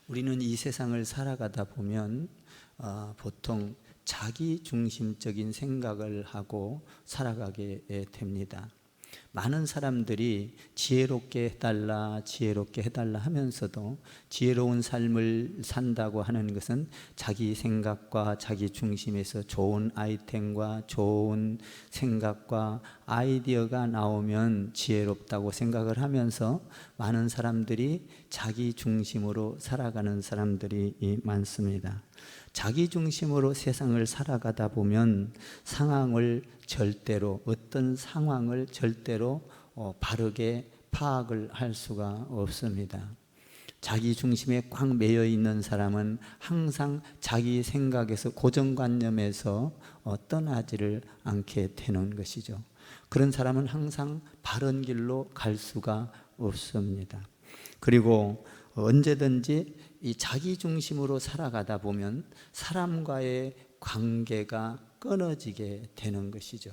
우리는 이 세상을 살아가다 보면 보통 자기 중심적인 생각을 하고 살아가게 됩니다. 많은 사람들이 지혜롭게 해달라, 지혜롭게 해달라 하면서도 지혜로운 삶을 산다고 하는 것은 자기 생각과 자기 중심에서 좋은 아이템과 좋은 생각과 아이디어가 나오면 지혜롭다고 생각을 하면서 많은 사람들이 자기 중심으로 살아가는 사람들이 많습니다. 자기 중심으로 세상을 살아가다 보면 어떤 상황을 절대로 바르게 파악을 할 수가 없습니다. 자기 중심에 꽉 매여 있는 사람은 항상 자기 생각에서 고정관념에서 떠나지를 않게 되는 것이죠. 그런 사람은 항상 바른 길로 갈 수가 없습니다. 그리고 언제든지 이 자기 중심으로 살아가다 보면 사람과의 관계가 끊어지게 되는 것이죠.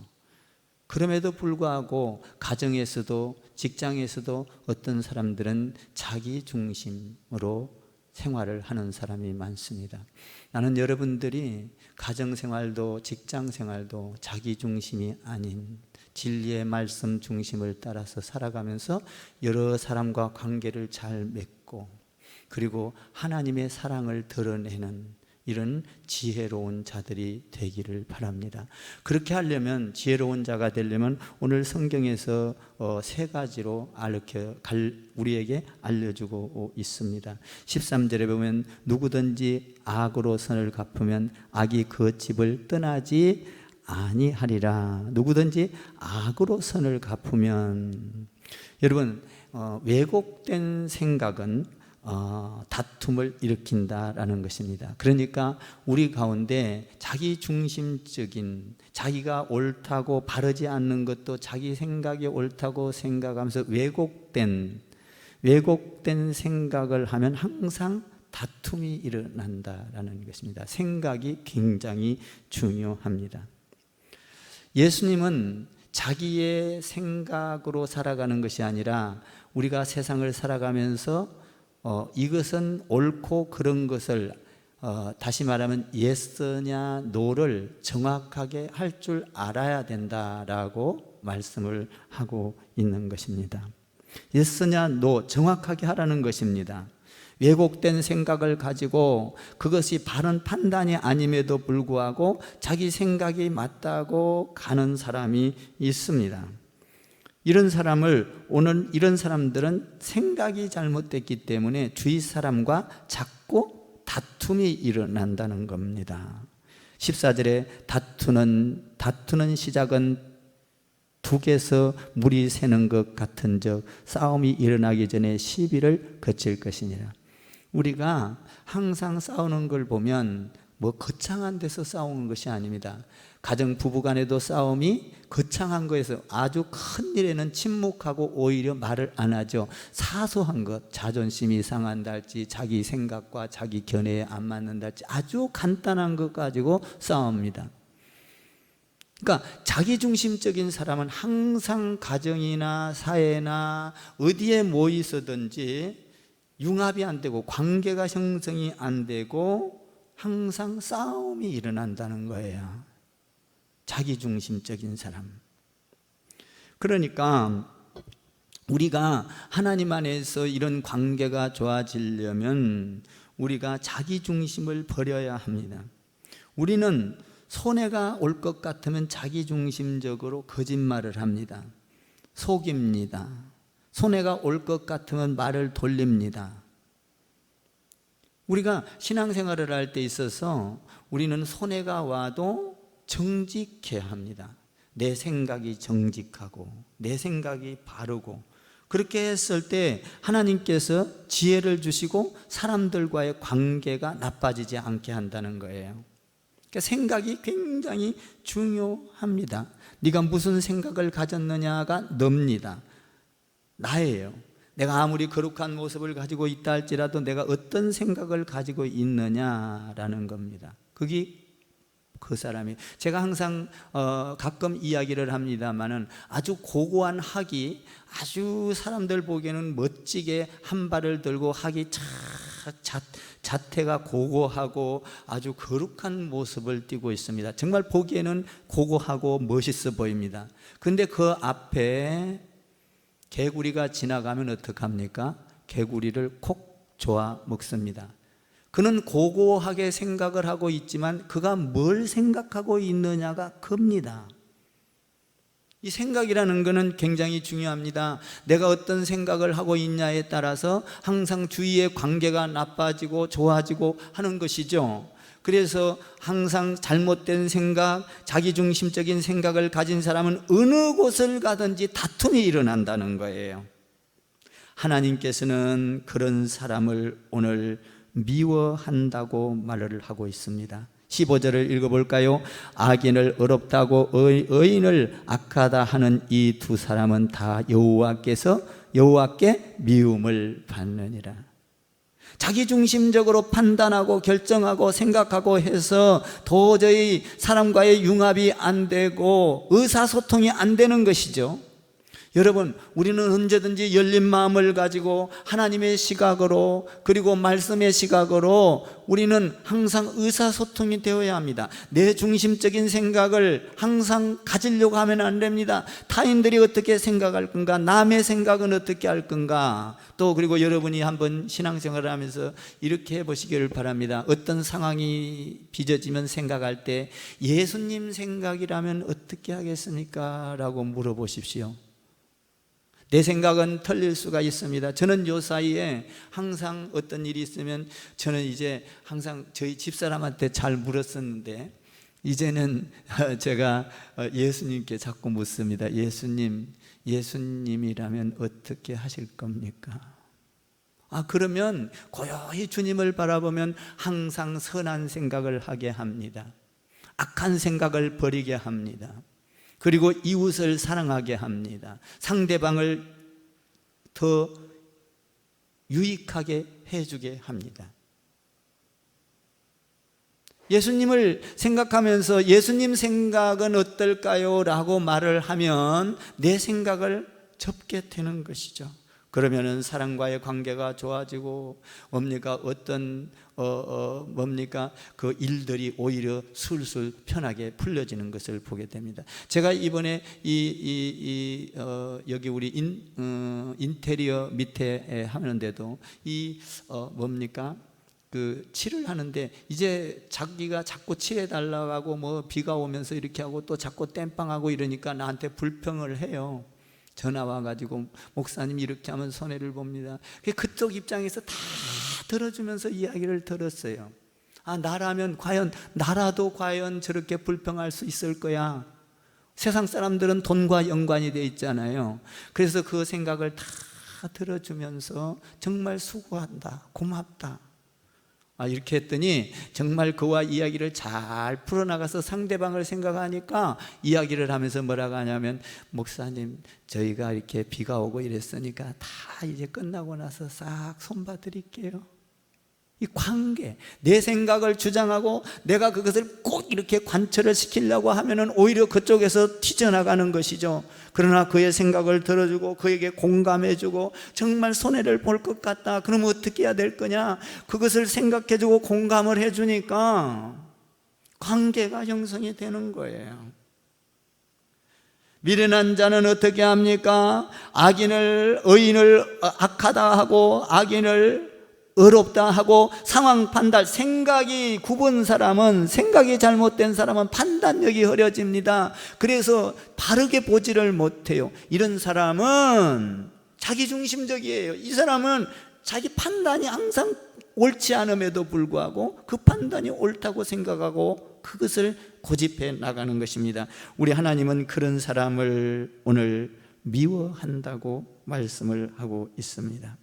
그럼에도 불구하고 가정에서도 직장에서도 어떤 사람들은 자기 중심으로 생활을 하는 사람이 많습니다. 나는 여러분들이 가정생활도 직장생활도 자기 중심이 아닌 진리의 말씀 중심을 따라서 살아가면서 여러 사람과 관계를 잘 맺고 그리고 하나님의 사랑을 드러내는 이런 지혜로운 자들이 되기를 바랍니다. 그렇게 하려면, 지혜로운 자가 되려면 오늘 성경에서 세 가지로 우리에게 알려주고 있습니다. 13절에 보면 누구든지 악으로 선을 갚으면 악이 그 집을 떠나지 아니하리라. 누구든지 악으로 선을 갚으면, 여러분, 왜곡된 생각은 다툼을 일으킨다라는 것입니다. 그러니까 우리 가운데 자기 중심적인, 자기가 옳다고 바르지 않는 것도 자기 생각이 옳다고 생각하면서 왜곡된 생각을 하면 항상 다툼이 일어난다라는 것입니다. 생각이 굉장히 중요합니다. 예수님은 자기의 생각으로 살아가는 것이 아니라 우리가 세상을 살아가면서 이것은 옳고 그런 것을 다시 말하면 예스냐 노를 정확하게 할 줄 알아야 된다라고 말씀을 하고 있는 것입니다. 예스냐 노 정확하게 하라는 것입니다. 왜곡된 생각을 가지고 그것이 바른 판단이 아님에도 불구하고 자기 생각이 맞다고 가는 사람이 있습니다. 이런 사람들은 생각이 잘못됐기 때문에 주위 사람과 자꾸 다툼이 일어난다는 겁니다. 14절에 다투는 시작은 북에서 물이 새는 것 같은즉 싸움이 일어나기 전에 시비를 거칠 것이니라. 우리가 항상 싸우는 걸 보면 거창한 데서 싸우는 것이 아닙니다. 가정 부부간에도 싸움이 거창한 거에서 아주 큰 일에는 침묵하고 오히려 말을 안 하죠. 사소한 것, 자존심이 상한다 할지 자기 생각과 자기 견해에 안 맞는다 할지 아주 간단한 것 가지고 싸웁니다. 그러니까 자기중심적인 사람은 항상 가정이나 사회나 어디에 모여 있어든지 융합이 안 되고 관계가 형성이 안 되고 항상 싸움이 일어난다는 거예요. 자기중심적인 사람. 그러니까 우리가 하나님 안에서 이런 관계가 좋아지려면 우리가 자기중심을 버려야 합니다. 우리는 손해가 올 것 같으면 자기중심적으로 거짓말을 합니다. 속입니다. 손해가 올 것 같으면 말을 돌립니다. 우리가 신앙생활을 할 때 있어서 우리는 손해가 와도 정직해야 합니다. 내 생각이 정직하고 내 생각이 바르고, 그렇게 했을 때 하나님께서 지혜를 주시고 사람들과의 관계가 나빠지지 않게 한다는 거예요. 그러니까 생각이 굉장히 중요합니다. 네가 무슨 생각을 가졌느냐가 멉니다. 나예요. 내가 아무리 거룩한 모습을 가지고 있다 할지라도 내가 어떤 생각을 가지고 있느냐라는 겁니다. 그게 그 사람이. 제가 항상 가끔 이야기를 합니다마는 아주 고고한 학이 아주 사람들 보기에는 멋지게 한 발을 들고 학이 잘 자태가 고고하고 아주 거룩한 모습을 띠고 있습니다. 정말 보기에는 고고하고 멋있어 보입니다. 그런데 그 앞에 개구리가 지나가면 어떡합니까? 개구리를 콕 조아 먹습니다. 그는 고고하게 생각을 하고 있지만 그가 뭘 생각하고 있느냐가 큽니다. 이 생각이라는 것은 굉장히 중요합니다. 내가 어떤 생각을 하고 있냐에 따라서 항상 주위의 관계가 나빠지고 좋아지고 하는 것이죠. 그래서 항상 잘못된 생각, 자기중심적인 생각을 가진 사람은 어느 곳을 가든지 다툼이 일어난다는 거예요. 하나님께서는 그런 사람을 오늘 미워한다고 말을 하고 있습니다. 15절을 읽어볼까요? 악인을 의롭다고 의인을 악하다 하는 이 두 사람은 다 여호와께 미움을 받느니라. 자기중심적으로 판단하고 결정하고 생각하고 해서 도저히 사람과의 융합이 안 되고 의사소통이 안 되는 것이죠. 여러분, 우리는 언제든지 열린 마음을 가지고 하나님의 시각으로 그리고 말씀의 시각으로 우리는 항상 의사소통이 되어야 합니다. 내 중심적인 생각을 항상 가지려고 하면 안 됩니다. 타인들이 어떻게 생각할 건가? 남의 생각은 어떻게 할 건가? 또 그리고 여러분이 한번 신앙생활을 하면서 이렇게 해보시기를 바랍니다. 어떤 상황이 빚어지면 생각할 때 예수님 생각이라면 어떻게 하겠습니까? 라고 물어보십시오. 내 생각은 틀릴 수가 있습니다. 저는 요 사이에 항상 어떤 일이 있으면 저는 이제 항상 저희 집사람한테 잘 물었었는데 이제는 제가 예수님께 자꾸 묻습니다. 예수님이라면 어떻게 하실 겁니까? 그러면 고요히 주님을 바라보면 항상 선한 생각을 하게 합니다. 악한 생각을 버리게 합니다. 그리고 이웃을 사랑하게 합니다. 상대방을 더 유익하게 해주게 합니다. 예수님을 생각하면서 예수님 생각은 어떨까요? 라고 말을 하면 내 생각을 접게 되는 것이죠. 그러면은 사람과의 관계가 좋아지고 어떤 그 일들이 오히려 술술 편하게 풀려지는 것을 보게 됩니다. 제가 이번에 여기 우리 인테리어 밑에 하는데도 그 칠을 하는데 이제 자기가 자꾸 칠해달라고 하고 뭐 비가 오면서 이렇게 하고 또 자꾸 땜빵하고 이러니까 나한테 불평을 해요. 전화 와가지고 목사님 이렇게 하면 손해를 봅니다. 그쪽 입장에서 다 들어주면서 이야기를 들었어요. 나라도 과연 저렇게 불평할 수 있을 거야. 세상 사람들은 돈과 연관이 돼 있잖아요. 그래서 그 생각을 다 들어주면서 정말 수고한다, 고맙다, 이렇게 했더니 정말 그와 이야기를 잘 풀어나가서 상대방을 생각하니까 이야기를 하면서 뭐라고 하냐면 목사님 저희가 이렇게 비가 오고 이랬으니까 다 이제 끝나고 나서 싹 손봐드릴게요. 이 관계, 내 생각을 주장하고 내가 그것을 꼭 이렇게 관철을 시키려고 하면은 오히려 그쪽에서 튀져나가는 것이죠. 그러나 그의 생각을 들어주고 그에게 공감해주고 정말 손해를 볼 것 같다. 그러면 어떻게 해야 될 거냐? 그것을 생각해주고 공감을 해주니까 관계가 형성이 되는 거예요. 미련한 자는 어떻게 합니까? 의인을 악하다 하고 악인을 의롭다 하고 상황 판단, 생각이 잘못된 사람은 판단력이 흐려집니다. 그래서 바르게 보지를 못해요. 이런 사람은 자기중심적이에요. 이 사람은 자기 판단이 항상 옳지 않음에도 불구하고 그 판단이 옳다고 생각하고 그것을 고집해 나가는 것입니다. 우리 하나님은 그런 사람을 오늘 미워한다고 말씀을 하고 있습니다.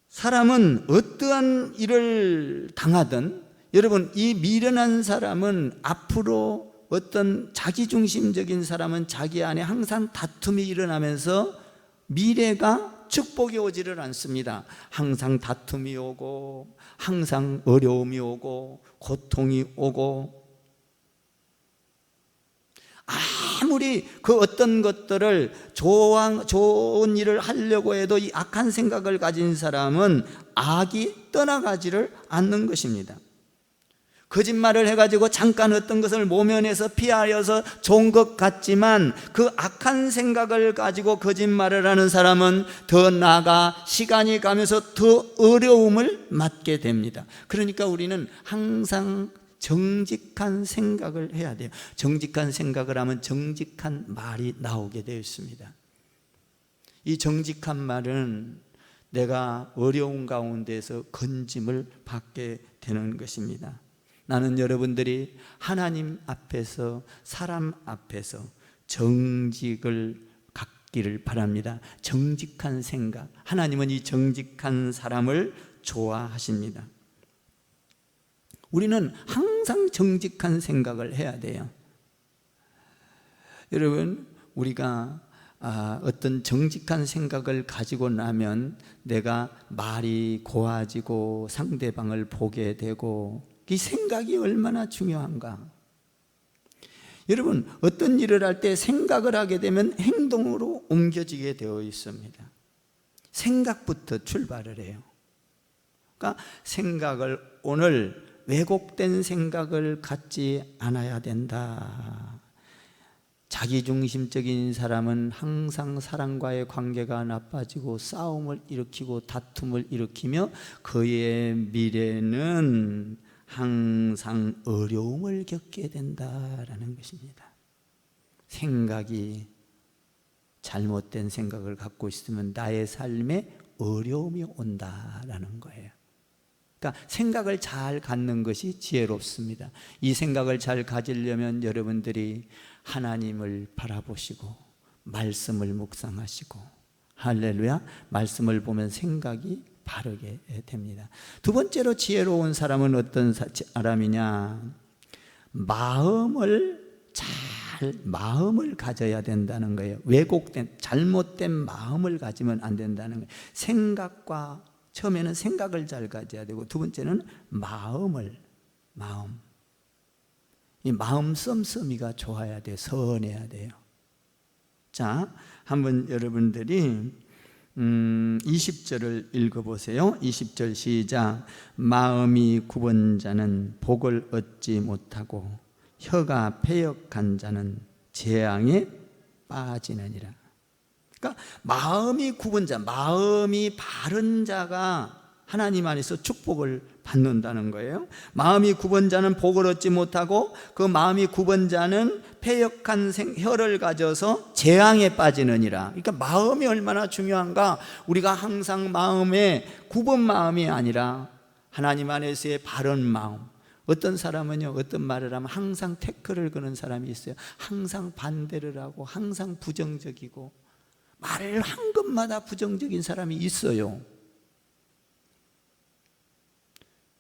사람은 어떠한 일을 당하든 여러분 이 미련한 사람은 앞으로 어떤 자기중심적인 사람은 자기 안에 항상 다툼이 일어나면서 미래가 축복이 오지를 않습니다. 항상 다툼이 오고 항상 어려움이 오고 고통이 오고 아무리 그 어떤 것들을 좋은 일을 하려고 해도 이 악한 생각을 가진 사람은 악이 떠나가지를 않는 것입니다. 거짓말을 해가지고 잠깐 어떤 것을 모면해서 피하여서 좋은 것 같지만 그 악한 생각을 가지고 거짓말을 하는 사람은 더 나아가 시간이 가면서 더 어려움을 맞게 됩니다. 그러니까 우리는 항상 정직한 생각을 해야 돼요. 정직한 생각을 하면 정직한 말이 나오게 되어 있습니다. 이 정직한 말은 내가 어려운 가운데서 건짐을 받게 되는 것입니다. 나는 여러분들이 하나님 앞에서 사람 앞에서 정직을 갖기를 바랍니다. 정직한 생각, 하나님은 이 정직한 사람을 좋아하십니다. 우리는 항상 정직한 생각을 해야 돼요. 여러분, 우리가 어떤 정직한 생각을 가지고 나면 내가 말이 고와지고 상대방을 보게 되고, 이 생각이 얼마나 중요한가. 여러분, 어떤 일을 할 때 생각을 하게 되면 행동으로 옮겨지게 되어 있습니다. 생각부터 출발을 해요. 그러니까 생각을, 오늘 왜곡된 생각을 갖지 않아야 된다. 자기중심적인 사람은 항상 사람과의 관계가 나빠지고 싸움을 일으키고 다툼을 일으키며 그의 미래는 항상 어려움을 겪게 된다라는 것입니다. 생각이 잘못된 생각을 갖고 있으면 나의 삶에 어려움이 온다라는 거예요. 그러니까 생각을 잘 갖는 것이 지혜롭습니다. 이 생각을 잘 가지려면 여러분들이 하나님을 바라보시고 말씀을 묵상하시고, 할렐루야, 말씀을 보면 생각이 바르게 됩니다. 두 번째로 지혜로운 사람은 어떤 사람이냐? 마음을 가져야 된다는 거예요. 왜곡된, 잘못된 마음을 가지면 안 된다는 거예요. 생각과, 처음에는 생각을 잘 가져야 되고, 두 번째는 마음. 이 마음 씀씀이가 좋아야 돼. 선해야 돼요. 자, 한번 여러분들이 20절을 읽어보세요. 20절 시작. 마음이 굽은 자는 복을 얻지 못하고 혀가 패역한 자는 재앙에 빠지느니라. 그러니까 마음이 굽은 자, 마음이 바른 자가 하나님 안에서 축복을 받는다는 거예요. 마음이 굽은 자는 복을 얻지 못하고 그 마음이 굽은 자는 패역한 혀를 가져서 재앙에 빠지느니라. 그러니까 마음이 얼마나 중요한가. 우리가 항상 마음에 굽은 마음이 아니라 하나님 안에서의 바른 마음. 어떤 사람은요, 어떤 말을 하면 항상 태클을 거는 사람이 있어요. 항상 반대를 하고 항상 부정적이고, 말을 한 것마다 부정적인 사람이 있어요.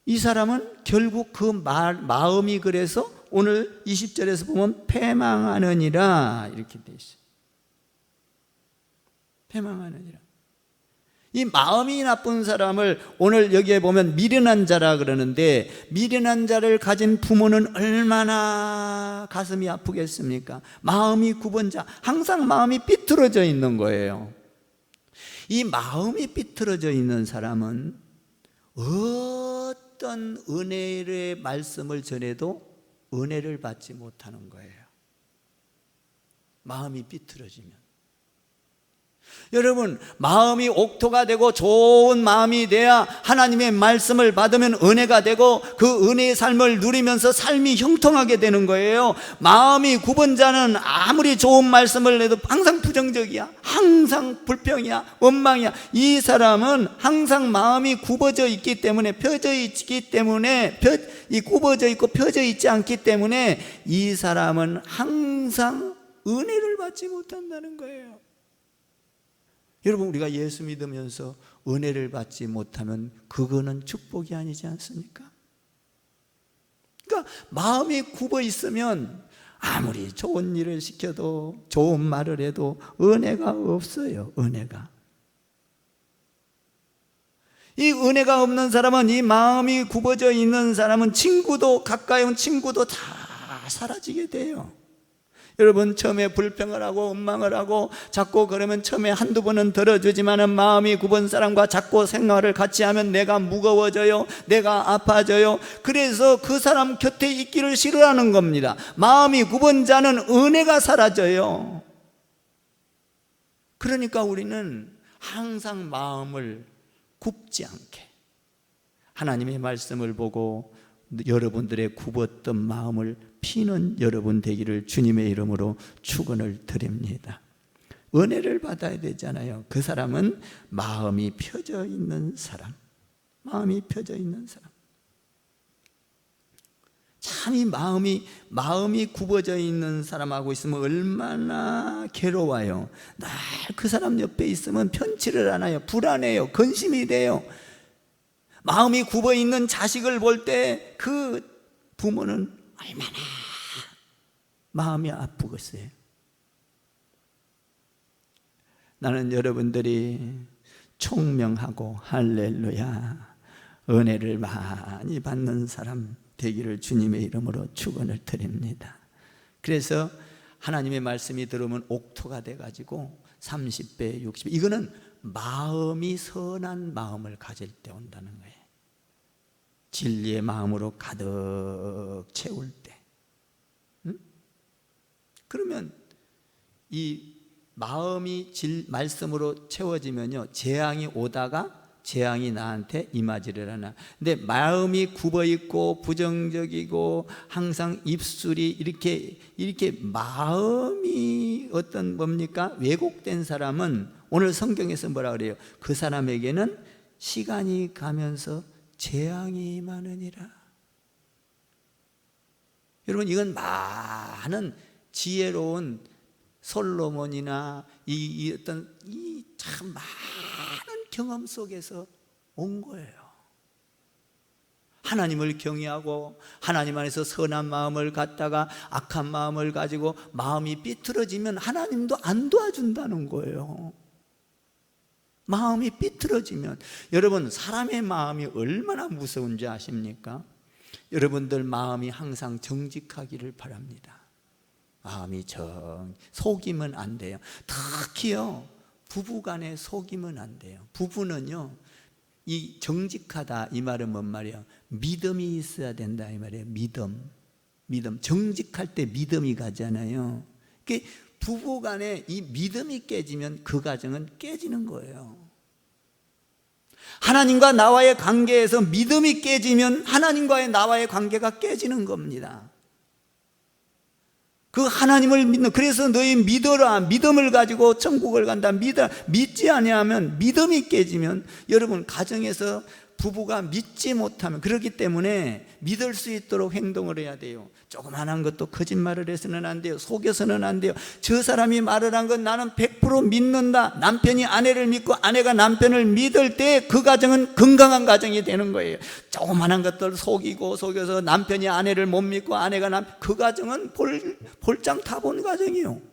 이 사람은 결국 그 마음이, 그래서 오늘 20절에서 보면 패망하느니라 이렇게 돼 있어요. 패망하느니라. 이 마음이 나쁜 사람을 오늘 여기에 보면 미련한 자라 그러는데, 미련한 자를 가진 부모는 얼마나 가슴이 아프겠습니까? 마음이 굽은 자, 항상 마음이 삐뚤어져 있는 거예요. 이 마음이 삐뚤어져 있는 사람은 어떤 은혜의 말씀을 전해도 은혜를 받지 못하는 거예요. 마음이 삐뚤어지면. 여러분, 마음이 옥토가 되고 좋은 마음이 돼야 하나님의 말씀을 받으면 은혜가 되고 그 은혜의 삶을 누리면서 삶이 형통하게 되는 거예요. 마음이 굽은 자는 아무리 좋은 말씀을 해도 항상 부정적이야, 항상 불평이야, 원망이야. 이 사람은 항상 마음이 굽어져 있기 때문에, 펴져 있기 때문에, 굽어져 있고 펴져 있지 않기 때문에 이 사람은 항상 은혜를 받지 못한다는 거예요. 여러분, 우리가 예수 믿으면서 은혜를 받지 못하면 그거는 축복이 아니지 않습니까? 그러니까 마음이 굽어 있으면 아무리 좋은 일을 시켜도, 좋은 말을 해도 은혜가 없어요. 은혜가. 이 은혜가 없는 사람은, 이 마음이 굽어져 있는 사람은 친구도, 가까이 온 친구도 다 사라지게 돼요. 여러분, 처음에 불평을 하고 원망을 하고 자꾸 그러면 처음에 한두 번은 들어주지만은 마음이 굽은 사람과 자꾸 생활을 같이 하면 내가 무거워져요, 내가 아파져요. 그래서 그 사람 곁에 있기를 싫어하는 겁니다. 마음이 굽은 자는 은혜가 사라져요. 그러니까 우리는 항상 마음을 굽지 않게 하나님의 말씀을 보고 여러분들의 굽었던 마음을 피는 여러분 되기를 주님의 이름으로 축원을 드립니다. 은혜를 받아야 되잖아요. 그 사람은 마음이 펴져 있는 사람, 마음이 펴져 있는 사람. 참 이 마음이 굽어져 있는 사람하고 있으면 얼마나 괴로워요. 늘 그 사람 옆에 있으면 편치를 않아요. 불안해요. 근심이 돼요. 마음이 굽어 있는 자식을 볼 때 그 부모는 얼마나 마음이 아프겠어요. 나는 여러분들이 총명하고 할렐루야 은혜를 많이 받는 사람 되기를 주님의 이름으로 축원을 드립니다. 그래서 하나님의 말씀이 들어오면 옥토가 돼가지고 30배, 60배, 이거는 마음이 선한 마음을 가질 때 온다는 거예요. 진리의 마음으로 가득 채울 때. 그러면 이 마음이 말씀으로 채워지면요, 재앙이 오다가 재앙이 나한테 임하지를 않아. 근데 마음이 굽어 있고 부정적이고 항상 입술이 이렇게 마음이 어떤 뭡니까? 왜곡된 사람은 오늘 성경에서 뭐라 그래요? 그 사람에게는 시간이 가면서 재앙이 임하느니라. 여러분, 이건 많은 지혜로운 솔로몬이나 이 참 많은 경험 속에서 온 거예요. 하나님을 경외하고 하나님 안에서 선한 마음을 갖다가 악한 마음을 가지고 마음이 삐뚤어지면 하나님도 안 도와준다는 거예요. 마음이 삐뚤어지면, 여러분, 사람의 마음이 얼마나 무서운지 아십니까? 여러분들 마음이 항상 정직하기를 바랍니다. 마음이 속이면 안 돼요. 특히요, 부부간에 속이면 안 돼요. 부부는요, 이 정직하다 이 말은 뭔 말이에요? 믿음이 있어야 된다 이 말이에요. 믿음. 정직할 때 믿음이 가잖아요. 부부간에 이 믿음이 깨지면 그 가정은 깨지는 거예요. 하나님과 나와의 관계에서 믿음이 깨지면 하나님과의 나와의 관계가 깨지는 겁니다. 그 하나님을 믿는, 그래서 너희 믿어라, 믿음을 가지고 천국을 간다, 믿지 아니하면, 믿음이 깨지면 여러분 가정에서 부부가 믿지 못하면, 그렇기 때문에 믿을 수 있도록 행동을 해야 돼요. 조그만한 것도 거짓말을 해서는 안 돼요. 속여서는 안 돼요. 저 사람이 말을 한 건 나는 100% 믿는다. 남편이 아내를 믿고 아내가 남편을 믿을 때 그 가정은 건강한 가정이 되는 거예요. 조그만한 것들 속여서 남편이 아내를 못 믿고 아내가 그 가정은 볼장 타본 가정이에요.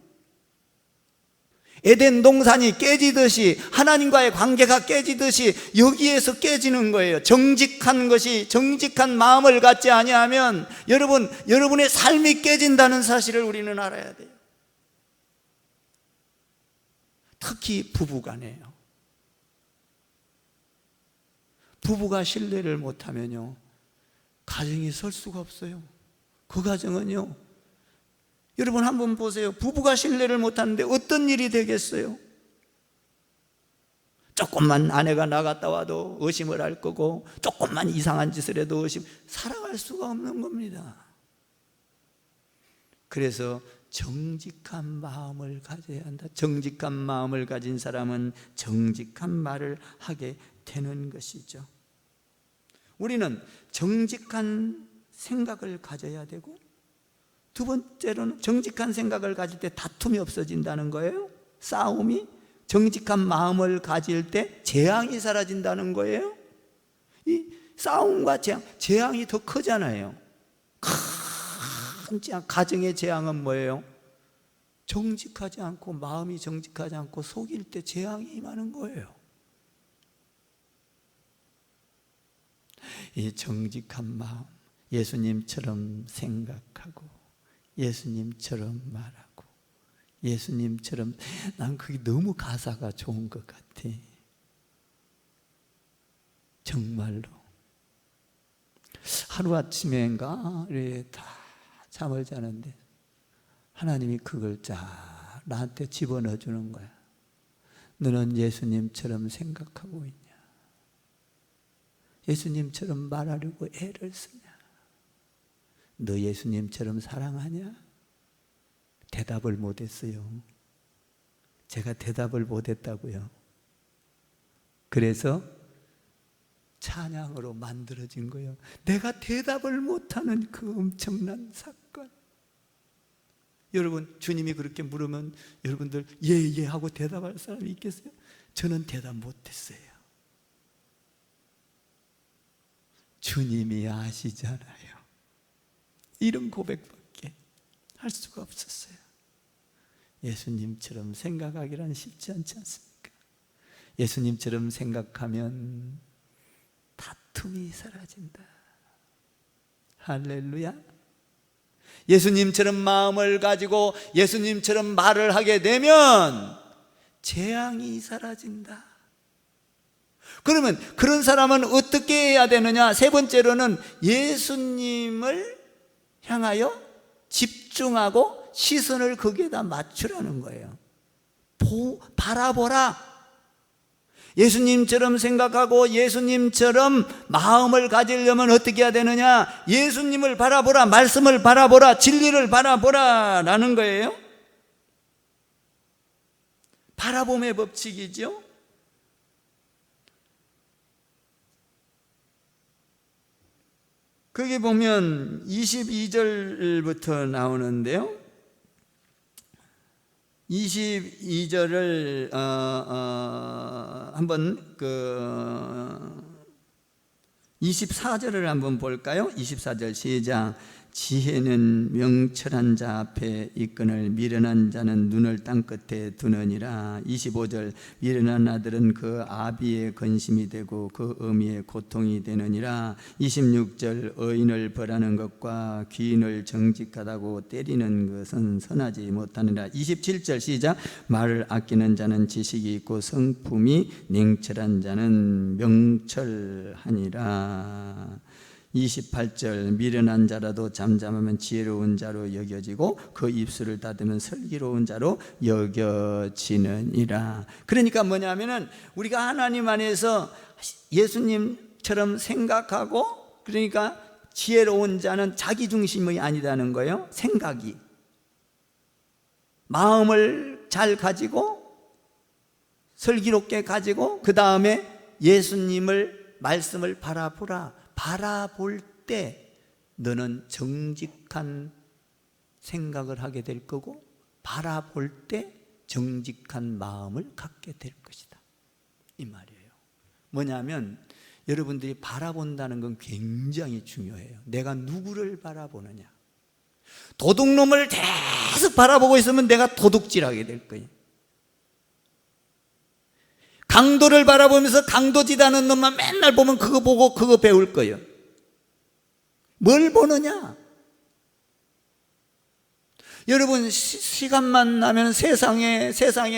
에덴 동산이 깨지듯이 하나님과의 관계가 깨지듯이 여기에서 깨지는 거예요. 정직한 마음을 갖지 아니하면 여러분의 삶이 깨진다는 사실을 우리는 알아야 돼요. 특히 부부간에요. 부부가 신뢰를 못하면요, 가정이 설 수가 없어요. 그 가정은요, 여러분 한번 보세요. 부부가 신뢰를 못하는데 어떤 일이 되겠어요? 조금만 아내가 나갔다 와도 의심을 할 거고, 조금만 이상한 짓을 해도 살아갈 수가 없는 겁니다. 그래서 정직한 마음을 가져야 한다. 정직한 마음을 가진 사람은 정직한 말을 하게 되는 것이죠. 우리는 정직한 생각을 가져야 되고, 두 번째로는 정직한 생각을 가질 때 다툼이 없어진다는 거예요. 싸움이. 정직한 마음을 가질 때 재앙이 사라진다는 거예요. 이 싸움과 재앙이 더 크잖아요. 큰 재앙, 가정의 재앙은 뭐예요? 정직하지 않고, 마음이 정직하지 않고 속일 때 재앙이 임하는 거예요. 이 정직한 마음, 예수님처럼 생각하고 예수님처럼 말하고 예수님처럼. 난 그게 너무 가사가 좋은 것 같아. 정말로. 하루아침에인가 다 잠을 자는데 하나님이 그걸 쫙 나한테 집어넣어 주는 거야. 너는 예수님처럼 생각하고 있냐? 예수님처럼 말하려고 애를 쓰냐? 너 예수님처럼 사랑하냐? 대답을 못했어요. 제가 대답을 못했다고요. 그래서 찬양으로 만들어진 거예요. 내가 대답을 못하는 그 엄청난 사건. 여러분, 주님이 그렇게 물으면 여러분들 예 하고 대답할 사람이 있겠어요? 저는 대답 못했어요. 주님이 아시잖아요. 이런 고백밖에 할 수가 없었어요. 예수님처럼 생각하기란 쉽지 않지 않습니까? 예수님처럼 생각하면 다툼이 사라진다. 할렐루야. 예수님처럼 마음을 가지고 예수님처럼 말을 하게 되면 재앙이 사라진다. 그러면 그런 사람은 어떻게 해야 되느냐? 세 번째로는 예수님을 향하여 집중하고 시선을 거기에다 맞추라는 거예요. 바라보라. 예수님처럼 생각하고 예수님처럼 마음을 가지려면 어떻게 해야 되느냐? 예수님을 바라보라, 말씀을 바라보라, 진리를 바라보라 라는 거예요. 바라봄의 법칙이죠. 거기 보면 22절부터 나오는데요. 22절을 한번 24절을 한번 볼까요? 24절 시작. 지혜는 명철한 자 앞에 이끈을 미련한 자는 눈을 땅 끝에 두느니라. 25절 미련한 아들은 그 아비의 근심이 되고 그 어미의 고통이 되느니라. 26절 의인을 벌하는 것과 귀인을 정직하다고 때리는 것은 선하지 못하느라. 27절 시작. 말을 아끼는 자는 지식이 있고 성품이 냉철한 자는 명철하니라. 28절 미련한 자라도 잠잠하면 지혜로운 자로 여겨지고 그 입술을 닫으면 슬기로운 자로 여겨지느니라. 그러니까 뭐냐면은 우리가 하나님 안에서 예수님처럼 생각하고, 그러니까 지혜로운 자는 자기 중심이 아니라는 거예요. 생각이, 마음을 잘 가지고 슬기롭게 가지고 그 다음에 예수님을 말씀을 바라보라. 바라볼 때 너는 정직한 생각을 하게 될 거고 바라볼 때 정직한 마음을 갖게 될 것이다, 이 말이에요. 뭐냐면 여러분들이 바라본다는 건 굉장히 중요해요. 내가 누구를 바라보느냐. 도둑놈을 계속 바라보고 있으면 내가 도둑질하게 될 거예요. 강도를 바라보면서 강도짓하는 놈만 맨날 보면 그거 보고 그거 배울 거예요. 뭘 보느냐? 여러분 시간만 나면 세상에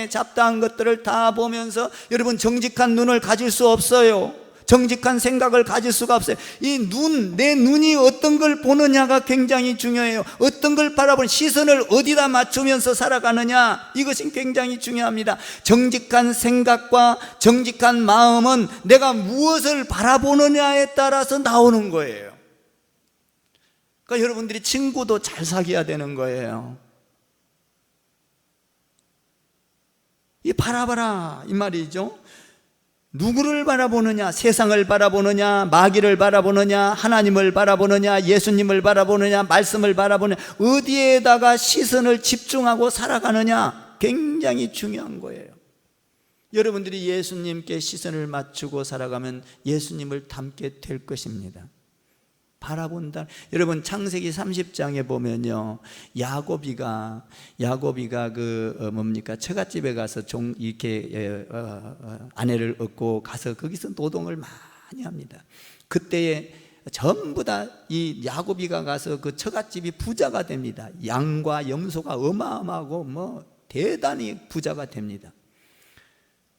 잡다한 것들을 다 보면서 여러분 정직한 눈을 가질 수 없어요. 정직한 생각을 가질 수가 없어요. 내 눈이 어떤 걸 보느냐가 굉장히 중요해요. 어떤 걸 바라보는 시선을 어디다 맞추면서 살아가느냐, 이것이 굉장히 중요합니다. 정직한 생각과 정직한 마음은 내가 무엇을 바라보느냐에 따라서 나오는 거예요. 그러니까 여러분들이 친구도 잘 사귀어야 되는 거예요. 이 바라봐라 이 말이죠. 누구를 바라보느냐? 세상을 바라보느냐? 마귀를 바라보느냐? 하나님을 바라보느냐? 예수님을 바라보느냐? 말씀을 바라보느냐? 어디에다가 시선을 집중하고 살아가느냐? 굉장히 중요한 거예요. 여러분들이 예수님께 시선을 맞추고 살아가면 예수님을 닮게 될 것입니다. 바라본다. 여러분 창세기 30장에 보면요, 야곱이가 처갓집에 가서 이렇게 아내를 얻고 가서 거기서 노동을 많이 합니다. 그때에 전부 다 이 야곱이가 가서 그 처갓집이 부자가 됩니다. 양과 염소가 어마어마하고 뭐 대단히 부자가 됩니다.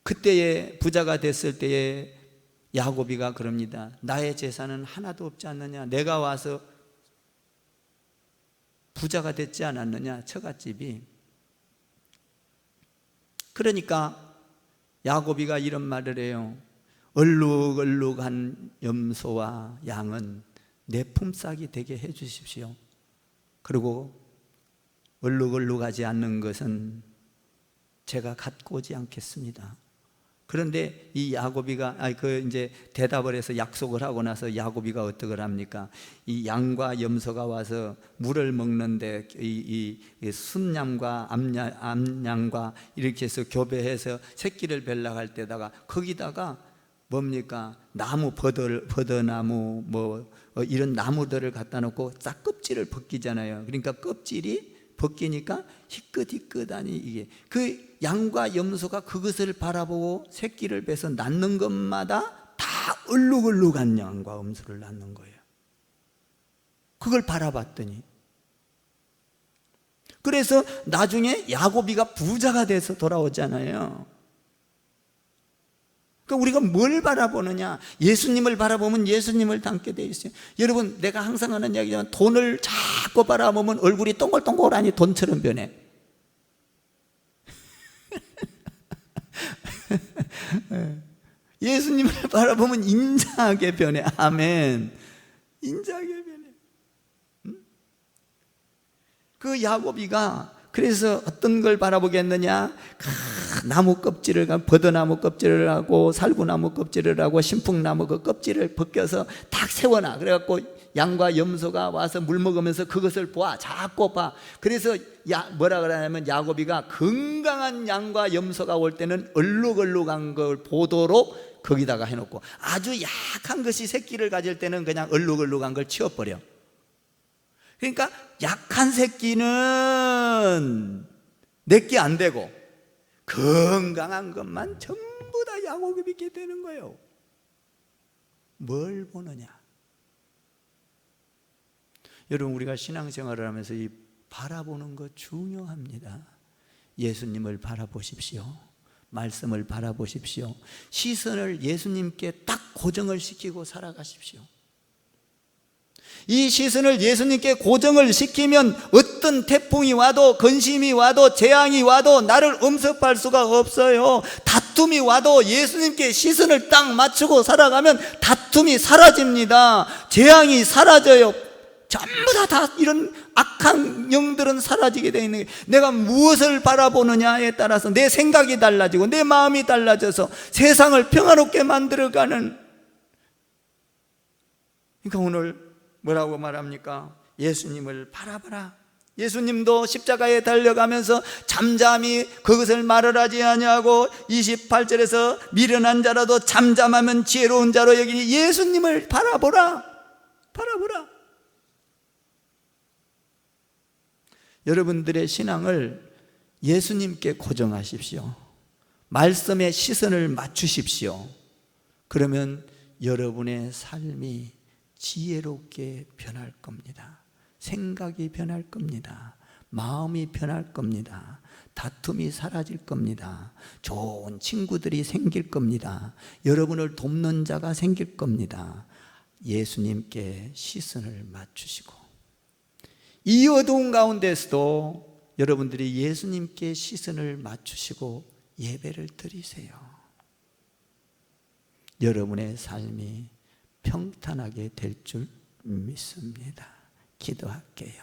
그때에 부자가 됐을 때에 야곱이가 그럽니다. 나의 재산은 하나도 없지 않느냐? 내가 와서 부자가 됐지 않았느냐? 처갓집이. 그러니까 야곱이가 이런 말을 해요. 얼룩얼룩한 염소와 양은 내 품삯이 되게 해 주십시오. 그리고 얼룩얼룩하지 않는 것은 제가 갖고 오지 않겠습니다. 그런데 이 야곱이가 이제 대답을 해서 약속을 하고 나서 야곱이가 어떻게 합니까? 이 양과 염소가 와서 물을 먹는데 이 순양과 암양과 이렇게 해서 교배해서 새끼를 벨라 할 때다가 거기다가 뭡니까? 나무 버더나무 이런 나무들을 갖다 놓고 싹 껍질을 벗기잖아요. 그러니까 껍질이 벗기니까 희끗희끗하니 이게 그 양과 염소가 그것을 바라보고 새끼를 빼서 낳는 것마다 다 얼룩얼룩한 양과 염소를 낳는 거예요. 그걸 바라봤더니 그래서 나중에 야곱이가 부자가 돼서 돌아오잖아요. 그러니까 우리가 뭘 바라보느냐? 예수님을 바라보면 예수님을 닮게 돼 있어요. 여러분, 내가 항상 하는 이야기지만 돈을 자꾸 바라보면 얼굴이 동글동글하니 돈처럼 변해. 예수님을 바라보면 인자하게 변해. 아멘. 인자하게 변해. 그 야곱이가 그래서 어떤 걸 바라보겠느냐? 나무 껍질을, 버드나무 껍질을 하고 살구나무 껍질을 하고 신풍나무 그 껍질을 벗겨서 딱 세워놔. 그래갖고 양과 염소가 와서 물 먹으면서 그것을 봐. 자꾸 봐. 그래서 뭐라 그러냐면 야곱이가 건강한 양과 염소가 올 때는 얼룩얼룩한 걸 보도록 거기다가 해놓고 아주 약한 것이 새끼를 가질 때는 그냥 얼룩얼룩한 걸 치워버려. 그러니까 약한 새끼는 내게 안 되고 건강한 것만 전부 다 야곱이 믿게 되는 거예요. 뭘 보느냐? 여러분, 우리가 신앙생활을 하면서 이 바라보는 것 중요합니다. 예수님을 바라보십시오. 말씀을 바라보십시오. 시선을 예수님께 딱 고정을 시키고 살아가십시오. 이 시선을 예수님께 고정을 시키면 어떤 태풍이 와도 근심이 와도 재앙이 와도 나를 엄습할 수가 없어요. 다툼이 와도 예수님께 시선을 딱 맞추고 살아가면 다툼이 사라집니다. 재앙이 사라져요. 전부 다 이런 악한 영들은 사라지게 되어 있는 거예요. 내가 무엇을 바라보느냐에 따라서 내 생각이 달라지고 내 마음이 달라져서 세상을 평화롭게 만들어가는. 그러니까 오늘 뭐라고 말합니까? 예수님을 바라봐라. 예수님도 십자가에 달려가면서 잠잠히 그것을 말을 하지 아니하고 28절에서 미련한 자라도 잠잠하면 지혜로운 자로 여기니 예수님을 바라보라. 바라보라. 여러분들의 신앙을 예수님께 고정하십시오. 말씀에 시선을 맞추십시오. 그러면 여러분의 삶이 지혜롭게 변할 겁니다. 생각이 변할 겁니다. 마음이 변할 겁니다. 다툼이 사라질 겁니다. 좋은 친구들이 생길 겁니다. 여러분을 돕는 자가 생길 겁니다. 예수님께 시선을 맞추시고 이 어두운 가운데서도 여러분들이 예수님께 시선을 맞추시고 예배를 드리세요. 여러분의 삶이 평탄하게 될 줄 믿습니다. 기도할게요.